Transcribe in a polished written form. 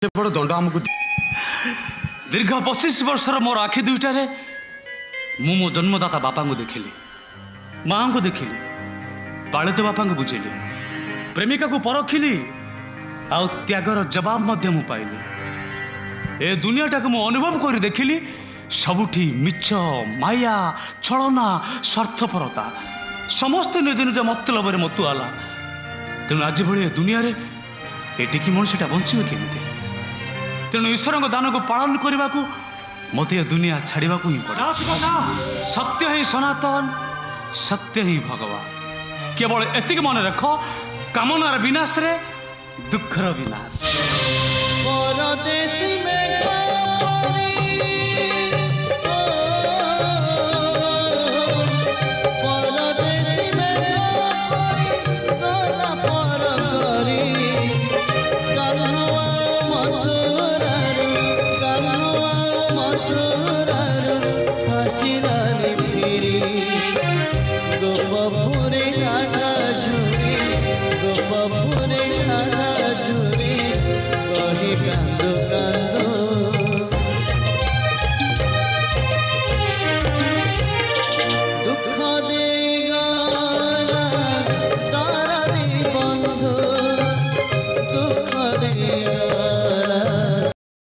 बड़ दंड आमको दीर्घ 25 वर्षर मोर आखि दुईटारे मु मो जन्मदाता बापा को देखिली, माँ को देखिली, पालित बापा को बुझेली, प्रेमिका को परखिली, आउ त्यागर जवाब मध्य मु पाइली। ए दुनियाटा को मु अनुभव कर देखिली, सबुठी मिछ, माया, छलना, स्वार्थपरता समस्त निज निज मतलब मतुआला। तेणु आज भाई दुनिया रे एटिकी मनुष्यटा बंचवे केमिति? तेणु ईश्वर दान को पालन करने को मत दुनिया छाड़ा ही पड़े। सत्य ही सनातन, सत्य ही भगवान। केवल एतिक मन रख, कामनार विनाश रे दुखर विनाश। गोपपुरे राजा जुरे कही कांदो कांदो